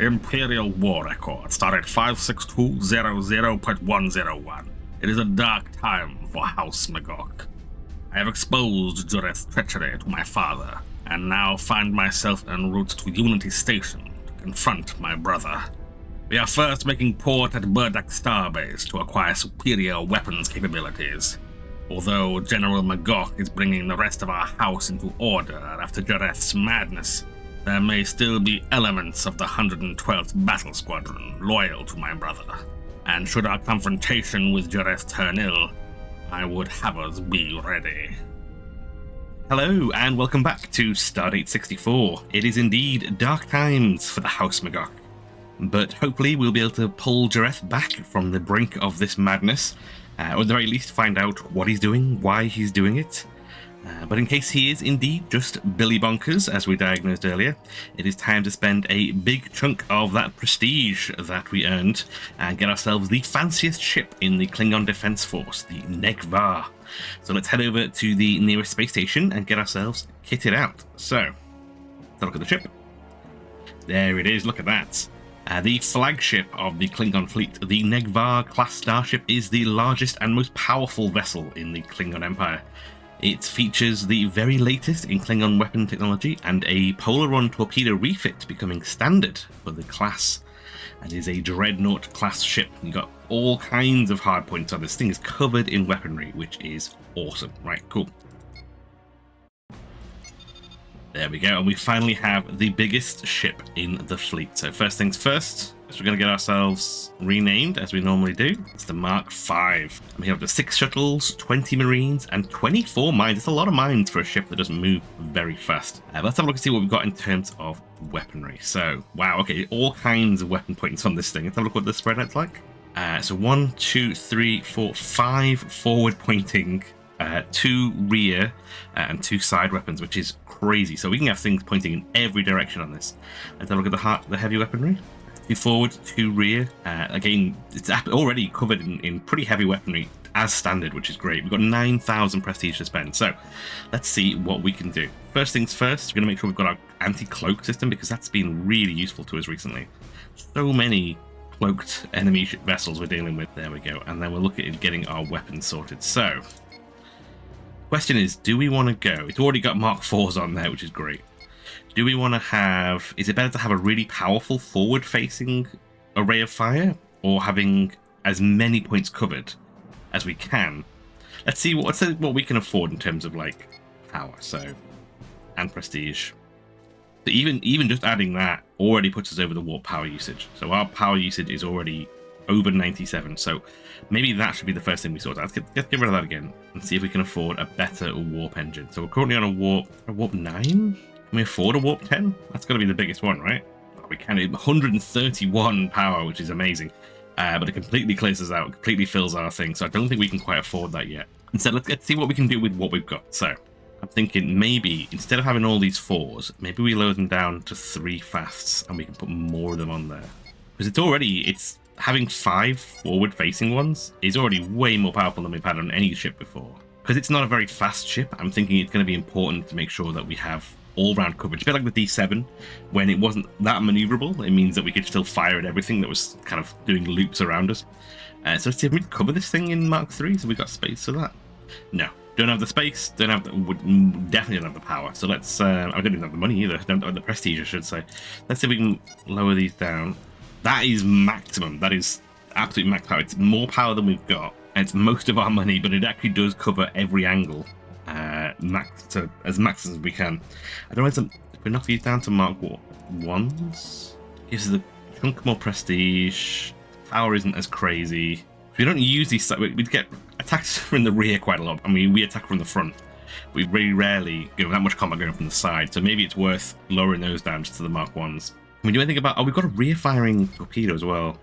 Imperial War Record, Stardate 56200.101. It is a dark time for House Magog. I have exposed Jareth's treachery to my father, and now find myself en route to Unity Station to confront my brother. We are first making port at Burdak Starbase to acquire superior weapons capabilities. Although General Magog is bringing the rest of our house into order after Jareth's madness, there may still be elements of the 112th Battle Squadron loyal to my brother, and should our confrontation with Jareth turn ill, I would have us be ready. Hello, and welcome back to Stardate 64. It is indeed dark times for the House Magog, but hopefully we'll be able to pull Jareth back from the brink of this madness, or at the very least find out what he's doing, why he's doing it. But in case he is indeed just Billy Bonkers, as we diagnosed earlier, it is time to spend a big chunk of that prestige that we earned and get ourselves the fanciest ship in the Klingon Defence Force, the Negh'Var. So let's head over to the nearest space station and get ourselves kitted out. So, let's look at the ship. There it is, look at that. The flagship of the Klingon fleet, the Negh'Var class starship, is the largest and most powerful vessel in the Klingon Empire. It features the very latest in Klingon weapon technology and a Polar Run torpedo refit becoming standard for the class. It is a Dreadnought class ship. You've got all kinds of hard points on this thing. Is covered in weaponry, which is awesome. Right, cool. There we go, and we finally have the biggest ship in the fleet. So first things first, we're going to get ourselves renamed as we normally do. It's the Mark V. We have the 6 shuttles, 20 marines, and 24 mines. It's a lot of mines for a ship that doesn't move very fast. Let's have a look and see what we've got in terms of weaponry. So, wow, okay, all kinds of weapon points on this thing. Let's have a look what the spread out's like. So 1, 2, 3, 4, 5 forward pointing, 2 rear, and 2 side weapons, which is crazy. So we can have things pointing in every direction on this. Let's have a look at the heavy weaponry. 2 forward, 2 rear. Again, it's already covered in pretty heavy weaponry as standard, which is great. We've got 9,000 prestige to spend, so let's see what we can do. First things first, we're going to make sure we've got our anti-cloak system, because that's been really useful to us recently. So many cloaked enemy vessels we're dealing with. There we go. And then we'll look at getting our weapons sorted. So, question is, do we want to go? It's already got Mark IVs on there, which is great. Do we want to have... Is it better to have a really powerful forward-facing array of fire, or having as many points covered as we can? Let's see what we can afford in terms of, like, power, so... and prestige. So even just adding that already puts us over the warp power usage. So our power usage is already over 97, so maybe that should be the first thing we sort out. Let's get rid of that again, and see if we can afford a better warp engine. So we're currently on a warp 9? Can we afford a warp 10? That's got to be the biggest one, right? Oh, we can. 131 power, which is amazing. But it completely clears us out, completely fills our thing. So I don't think we can quite afford that yet. Instead, let's see what we can do with what we've got. So I'm thinking maybe instead of having all these 4s, maybe we lower them down to 3 fasts, and we can put more of them on there. Because it's having 5 forward-facing ones is already way more powerful than we've had on any ship before. Because it's not a very fast ship, I'm thinking it's going to be important to make sure that we have all-round coverage. A bit like the D7, when it wasn't that maneuverable, it means that we could still fire at everything that was kind of doing loops around us. So let's see if we can cover this thing in Mark III, so we've got space for that. No, don't have the space, definitely don't have the power. So let's, I don't even have the money either, don't have the prestige, I should say. Let's see if we can lower these down. That is maximum, that is absolute max power. It's more power than we've got, and it's most of our money, but it actually does cover every angle. As max as we can. I don't know if we knock these down to Mark 1s, gives us a chunk more prestige. Power isn't as crazy. If we don't use these, we'd get attacks from the rear quite a lot. I mean, we attack from the front. We very rarely get that much combat going from the side, so maybe it's worth lowering those down just to the Mark 1s. Can we do anything about... Oh, we've got a rear-firing torpedo as well.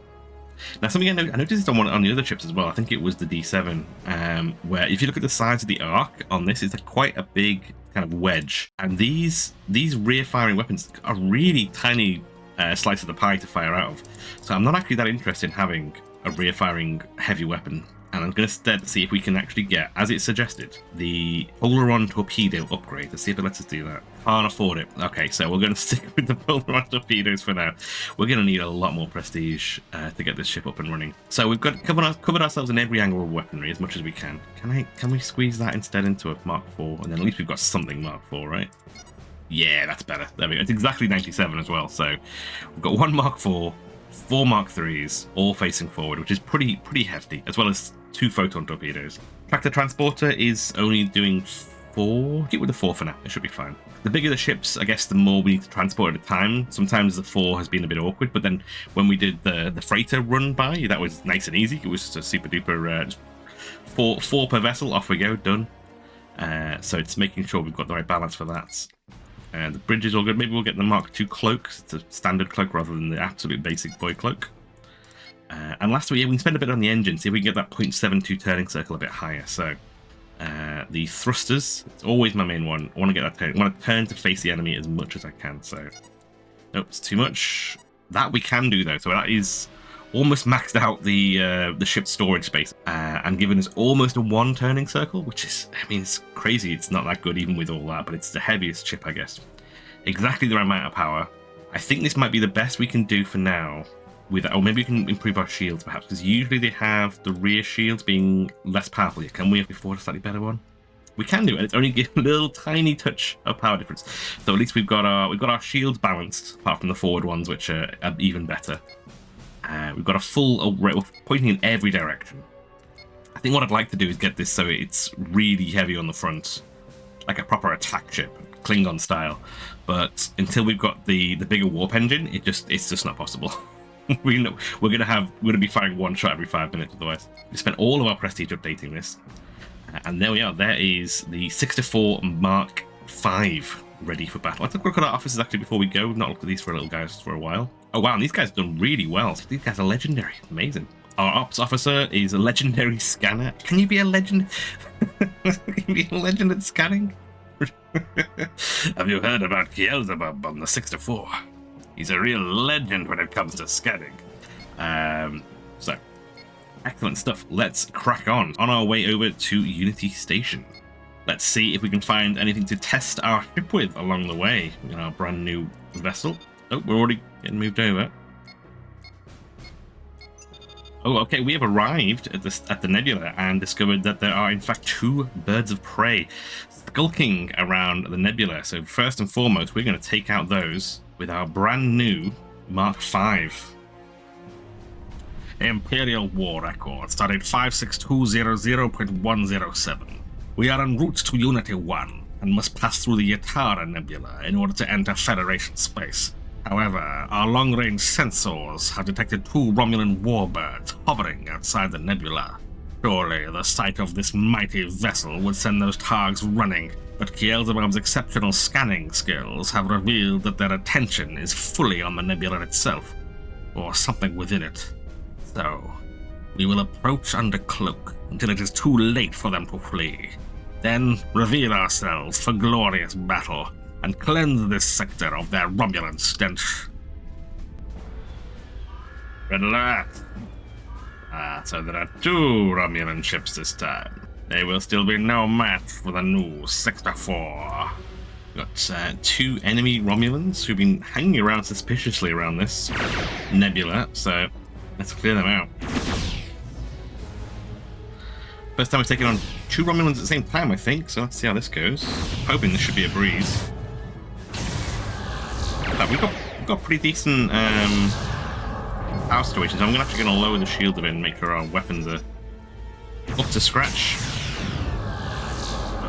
Now, something I noticed on the other ships as well, I think it was the D7, where if you look at the size of the arc on this, it's quite a big kind of wedge. And these rear-firing weapons are really tiny slice of the pie to fire out of. So I'm not actually that interested in having a rear-firing heavy weapon. And I'm going to instead see if we can actually get, as it suggested, the Polar Run torpedo upgrade. Let's see if it lets us do that. Can't afford it. Okay, so we're going to stick with the polarized torpedoes for now. We're going to need a lot more prestige to get this ship up and running. So we've got covered ourselves in every angle of weaponry as much as we can. Can we squeeze that instead into a Mark IV? And then at least we've got something Mark IV, right? Yeah, that's better. There we go. It's exactly 97 as well. So we've got 1 Mark IV, 4 Mark IIIs, all facing forward, which is pretty hefty, as well as 2 photon torpedoes. Tractor transporter is only doing 4. Keep with the 4 for now. It should be fine. The bigger the ships, I guess, the more we need to transport at a time. Sometimes the 4 has been a bit awkward, but then when we did the freighter run by, that was nice and easy. It was just a super duper 4 per vessel. Off we go. Done. So it's making sure we've got the right balance for that. The bridge is all good. Maybe we'll get the Mark II cloak. It's a standard cloak rather than the absolute basic boy cloak. And lastly, yeah, we can spend a bit on the engine, see if we can get that 0.72 turning circle a bit higher. So the thrusters, it's always my main one. I want to get that turn. I want to turn to face the enemy as much as I can. So nope, it's too much. That we can do though. So that is almost maxed out the ship's storage space and giving us almost a 1 turning circle, which is, I mean, it's crazy. It's not that good even with all that, but it's the heaviest ship, I guess. Exactly the right amount of power. I think this might be the best we can do for now. Or maybe we can improve our shields perhaps, because usually they have the rear shields being less powerful. Can we afford a slightly better one? We can do it. It's only a little tiny touch of power difference. So at least we've got our shields balanced, apart from the forward ones, which are even better. We've got a full we're pointing in every direction. I think what I'd like to do is get this so it's really heavy on the front, like a proper attack ship, Klingon style. But until we've got the bigger warp engine, it's just not possible. We're gonna be firing 1 shot every 5 minutes otherwise. We spent all of our prestige updating this, and there we are. There is the 6-4 Mark V ready for battle. Let's have a look at our officers actually before we go. We've not looked at these for little guys for a while. Oh wow, and these guys have done really well. These guys are legendary. Amazing. Our ops officer is a legendary scanner. Can you be a legend? Can you be a legend at scanning? Have you heard about Beelzebub on the 6-4? He's a real legend when it comes to scanning. So, excellent stuff. Let's crack on our way over to Unity Station. Let's see if we can find anything to test our ship with along the way in our brand new vessel. Oh, we're already getting moved over. Oh, okay, we have arrived at the nebula and discovered that there are in fact 2 birds of prey skulking around the nebula. So first and foremost, we're going to take out those with our brand new Mark V. Imperial War Record, Stardate 56200.107. We are en route to Unity 1 and must pass through the Yatara Nebula in order to enter Federation space. However, our long-range sensors have detected 2 Romulan warbirds hovering outside the nebula. Surely the sight of this mighty vessel would send those targs running, but Beelzebub's exceptional scanning skills have revealed that their attention is fully on the nebula itself, or something within it. So, we will approach under cloak until it is too late for them to flee. Then reveal ourselves for glorious battle, and cleanse this sector of their Romulan stench. Red alert! So there are 2 Romulan ships this time. They will still be no match for the new 6-4. We've got 2 enemy Romulans who've been hanging around suspiciously around this nebula, so let's clear them out. First time we've taken on 2 Romulans at the same time, I think, so let's see how this goes. Hoping this should be a breeze. But we've got pretty decent power situations. I'm actually going to lower the shield a bit and make sure our weapons are up to scratch.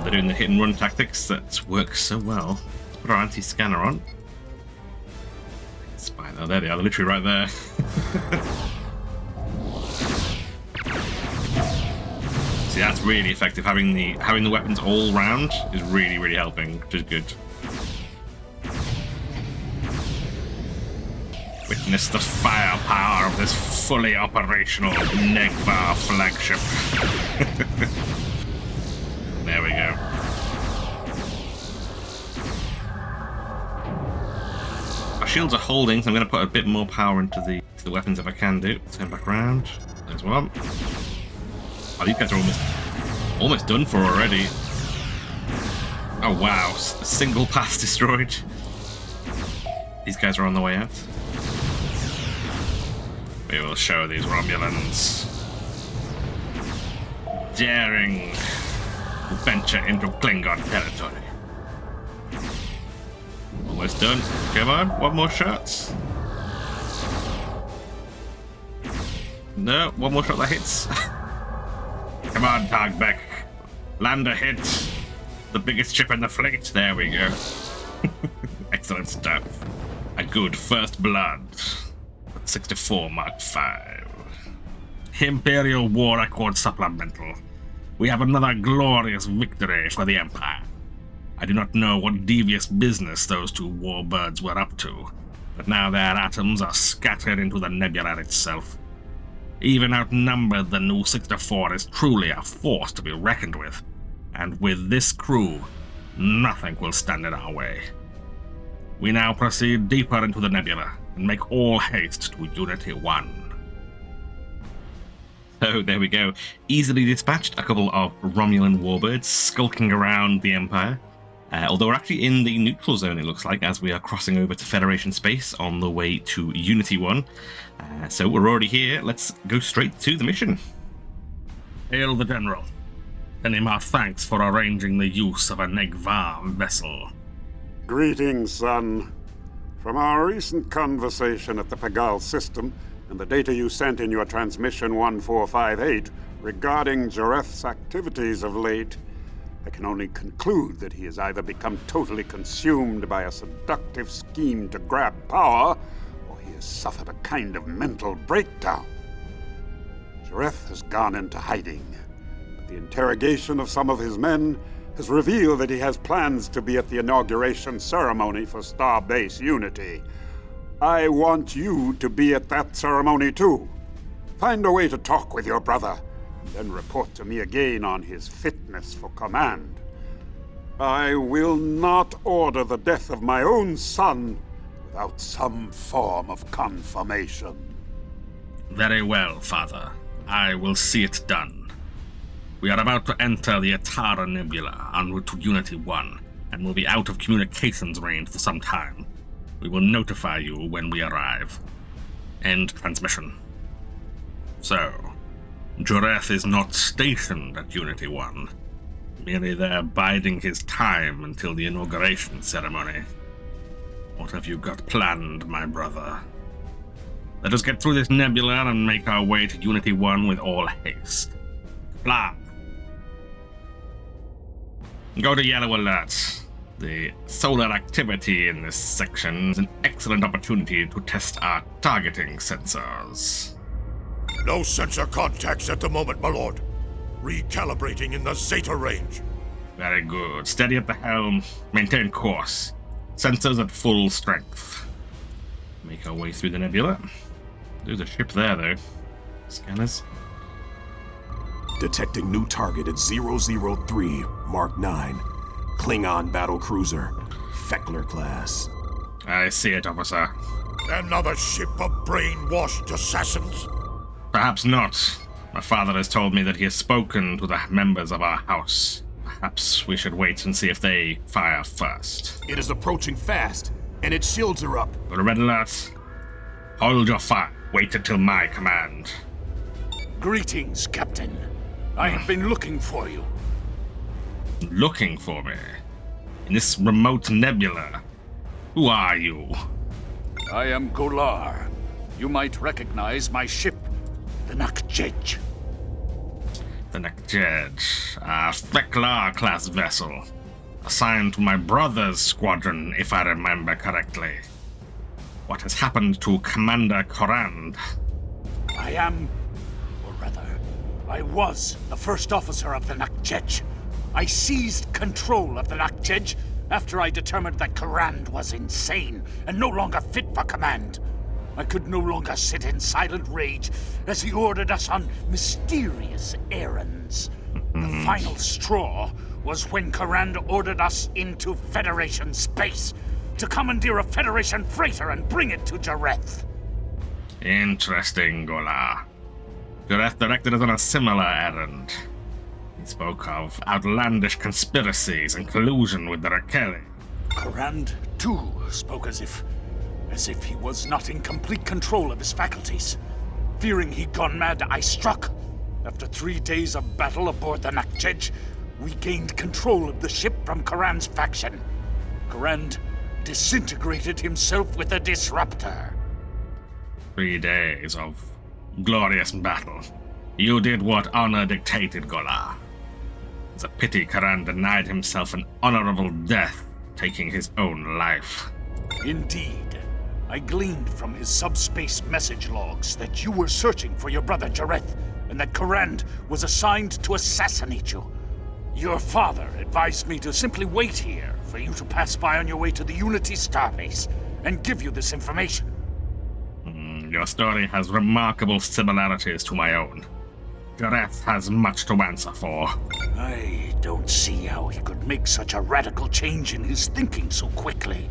They're doing the hit and run tactics that work so well. Let's put our anti-scanner on. Spy, oh, there they are. They're literally right there. See, that's really effective. Having the weapons all round is really helping, which is good. Witness the firepower of this fully operational Negh'Var flagship. There we go. Our shields are holding, so I'm going to put a bit more power into the weapons if I can do. Turn back around. There's one. Oh, these guys are almost done for already. Oh wow, a single pass destroyed. These guys are on the way out. We will show these Romulans daring to venture into Klingon territory. Almost done. Come on, one more shot. No, one more shot that hits. Come on, Tagbeck. Land a hit. The biggest ship in the fleet. There we go. Excellent stuff. A good first blood. 64 Mark 5. Imperial War Record Supplemental. We have another glorious victory for the Empire. I do not know what devious business those two warbirds were up to, but now their atoms are scattered into the nebula itself. Even outnumbered, the new 64 is truly a force to be reckoned with, and with this crew, nothing will stand in our way. We now proceed deeper into the nebula and make all haste to Unity 1. So there we go. Easily dispatched a couple of Romulan warbirds skulking around the Empire. Although we're actually in the neutral zone, it looks like, as we are crossing over to Federation space on the way to Unity 1. So we're already here. Let's go straight to the mission. Hail the General. Send him our thanks for arranging the use of a Negh'Var vessel. Greetings, son. From our recent conversation at the Pegal system and the data you sent in your transmission 1458 regarding Jareth's activities of late, I can only conclude that he has either become totally consumed by a seductive scheme to grab power, or he has suffered a kind of mental breakdown. Jareth has gone into hiding, but the interrogation of some of his men has revealed that he has plans to be at the inauguration ceremony for Starbase Unity. I want you to be at that ceremony too. Find a way to talk with your brother, then report to me again on his fitness for command. I will not order the death of my own son without some form of confirmation. Very well, Father. I will see it done. We are about to enter the Yatara Nebula en route to Unity 1, and will be out of communications range for some time. We will notify you when we arrive. End transmission. So, Jareth is not stationed at Unity 1, merely there biding his time until the inauguration ceremony. What have you got planned, my brother? Let us get through this nebula and make our way to Unity 1 with all haste. Blah. Go to yellow alert. The solar activity in this section is an excellent opportunity to test our targeting sensors. No sensor contacts at the moment, my lord. Recalibrating in the Zeta range. Very good. Steady at the helm. Maintain course. Sensors at full strength. Make our way through the nebula. There's a ship there, though. Scanners. Detecting new target at 003, Mark 9. Klingon battle cruiser, Feckler class. I see it, officer. Another ship of brainwashed assassins? Perhaps not. My father has told me that he has spoken to the members of our house. Perhaps we should wait and see if they fire first. It is approaching fast, and its shields are up. Got a red alert? Hold your fire. Wait until my command. Greetings, Captain. I have been looking for you. Looking for me? In this remote nebula? Who are you? I am Golar. You might recognize my ship, the Negh'Var. The Negh'Var, a Feckler-class vessel. Assigned to my brother's squadron, if I remember correctly. What has happened to Commander Corand? I am, or rather, I was the first officer of the Negh'Var. I seized control of the Negh'Var after I determined that Corand was insane and no longer fit for command. I could no longer sit in silent rage as he ordered us on mysterious errands. The final straw was when Corand ordered us into Federation space to commandeer a Federation freighter and bring it to Jareth. Interesting, Golar. Jareth directed us on a similar errand. He spoke of outlandish conspiracies and collusion with the Rakeli. Karand, too, spoke as if he was not in complete control of his faculties. Fearing he'd gone mad, I struck. After 3 days of battle aboard the Negh'Var, we gained control of the ship from Karand's faction. Karand disintegrated himself with a disruptor. 3 days of glorious battle. You did what honor dictated, Gola. It's a pity Karand denied himself an honorable death, taking his own life. Indeed. I gleaned from his subspace message logs that you were searching for your brother Jareth, and that Karand was assigned to assassinate you. Your father advised me to simply wait here for you to pass by on your way to the Unity Starbase and give you this information. Your story has remarkable similarities to my own. Jareth has much to answer for. I don't see how he could make such a radical change in his thinking so quickly.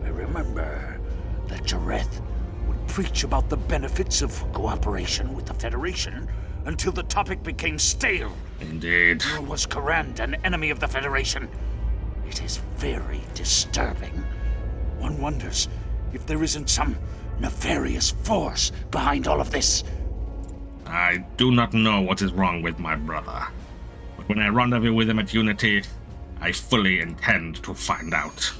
I remember that Jareth would preach about the benefits of cooperation with the Federation until the topic became stale. Indeed. Nor was Karand an enemy of the Federation. It is very disturbing. One wonders if there isn't some nefarious force behind all of this. I do not know what is wrong with my brother. But when I rendezvous with him at Unity, I fully intend to find out.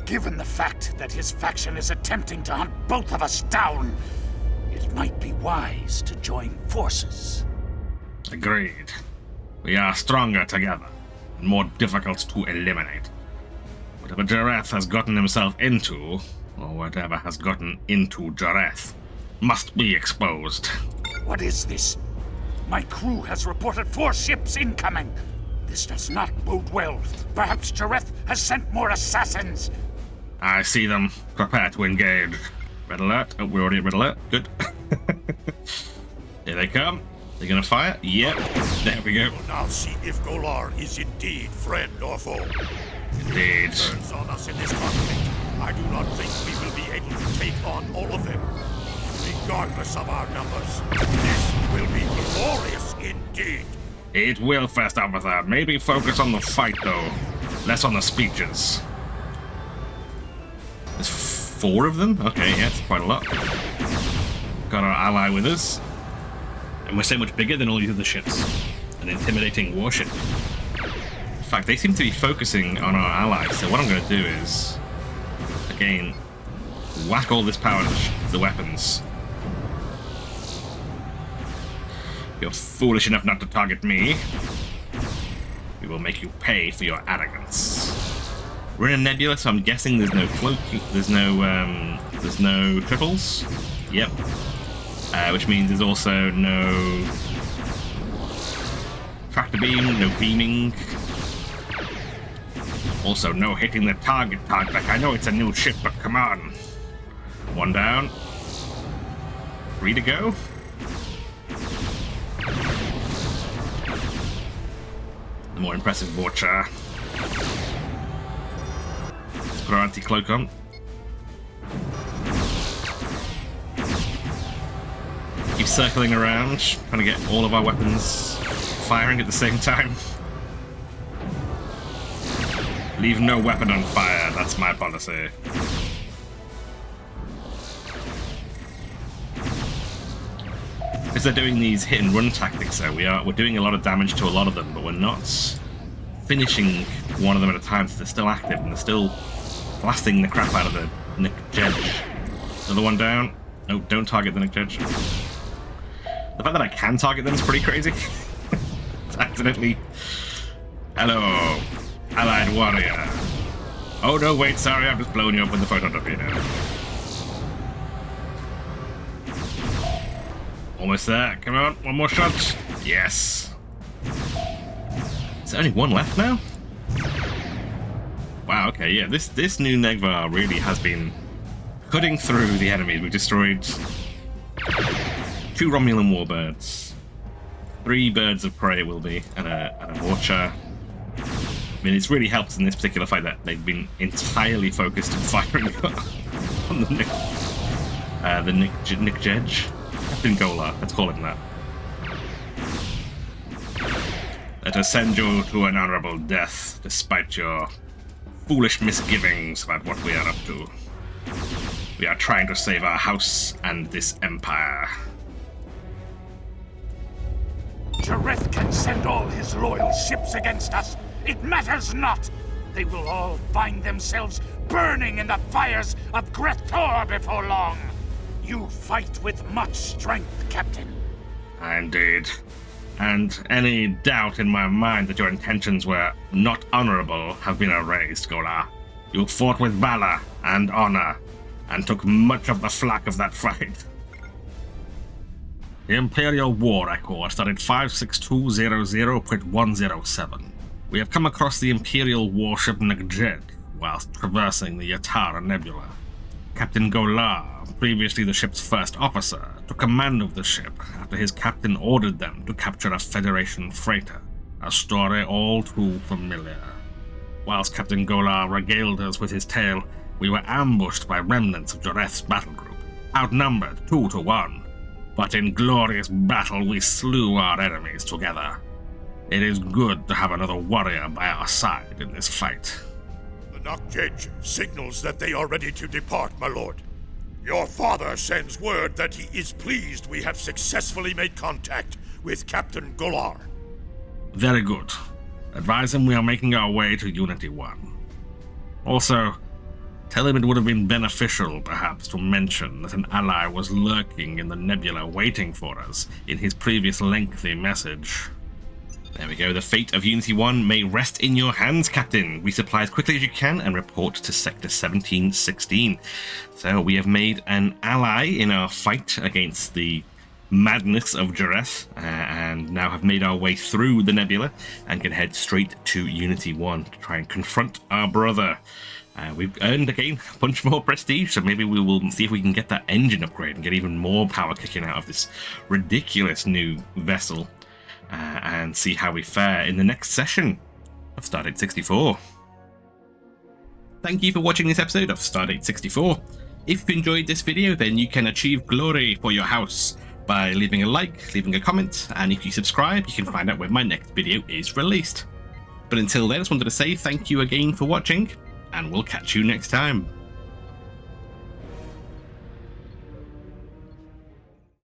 Given the fact that his faction is attempting to hunt both of us down, it might be wise to join forces. Agreed. We are stronger together, and more difficult to eliminate. Whatever Jareth has gotten himself into, or whatever has gotten into Jareth, must be exposed. What is this? My crew has reported 4 ships incoming. This does not bode well. Perhaps Jareth has sent more assassins. I see them. Prepare to engage. Red alert. Oh, we're already at red alert. Good. Here they come. They're gonna fire? Yep. There we go. We'll now see if Golar is indeed friend or foe. Indeed. Turns on us in this conflict. I do not think we will be able to take on all of them. Regardless of our numbers, this will be glorious indeed. It will, First Officer. Maybe focus on the fight, though. Less on the speeches. There's 4 of them? Okay, yeah, it's quite a lot. Got our ally with us. And we're so much bigger than all the other ships. An intimidating warship. In fact, they seem to be focusing on our allies, so what I'm going to do is, again, whack all this power to the weapons. You're foolish enough not to target me. We will make you pay for your arrogance. We're in a nebula, so I'm guessing there's no cloaking. There's no triples. Yep. Which means there's also no tractor beam, no beaming. Also, no hitting the target. Like, I know it's a new ship, but come on. 1 down. 3 to go. The more impressive Watcher. Let's put our anti-cloak on. Keep circling around, trying to get all of our weapons firing at the same time. Leave no weapon on fire, that's my policy. Because they're doing these hit and run tactics, so we're doing a lot of damage to a lot of them, but we're not finishing one of them at a time, so they're still active and they're still blasting the crap out of the Negh'Var. Another one down. No, don't target the Negh'Var. The fact that I can target them is pretty crazy. It's accidentally. Hello, allied warrior. Oh no, wait, sorry, I've just blown you up with the photon torpedo. Almost there. Come on, one more shot. Yes. Is there only one left now? Wow, okay, yeah, this new Negh'Var really has been cutting through the enemy. We've destroyed 2 Romulan warbirds, 3 birds of prey will be, and a watcher. I mean, it's really helped in this particular fight that they've been entirely focused on firing on the Negh'Var. Captain Golar, let's call him that. Let us send you to an honorable death, despite your foolish misgivings about what we are up to. We are trying to save our house and this empire. Jareth can send all his loyal ships against us. It matters not. They will all find themselves burning in the fires of Grethor before long. You fight with much strength, Captain. Indeed. And any doubt in my mind that your intentions were not honorable have been erased, Gola. You fought with valor and honor, and took much of the flak of that fight. The Imperial War Record started 56200.107. We have come across the Imperial warship Negh'Var whilst traversing the Yatara Nebula. Captain Gola, previously the ship's first officer, took command of the ship after his captain ordered them to capture a Federation freighter, a story all too familiar. Whilst Captain Gola regaled us with his tale, we were ambushed by remnants of Jareth's battle group, outnumbered 2-1. But in glorious battle we slew our enemies together. It is good to have another warrior by our side in this fight. The Nak'Jej signals that they are ready to depart, my lord. Your father sends word that he is pleased we have successfully made contact with Captain Golar. Very good. Advise him we are making our way to Unity 1. Also, tell him it would have been beneficial, perhaps, to mention that an ally was lurking in the nebula waiting for us in his previous lengthy message. There we go. The fate of Unity 1 may rest in your hands, Captain. Resupply as quickly as you can and report to Sector 1716. So we have made an ally in our fight against the madness of Jareth, and now have made our way through the nebula and can head straight to Unity 1 to try and confront our brother. We've earned, again, a bunch more prestige, so maybe we will see if we can get that engine upgrade and get even more power kicking out of this ridiculous new vessel, and see how we fare in the next session of Stardate 64. Thank you for watching this episode of Stardate 64. If you enjoyed this video, then you can achieve glory for your house by leaving a like, leaving a comment, and if you subscribe, you can find out when my next video is released. But until then, I just wanted to say thank you again for watching, and we'll catch you next time.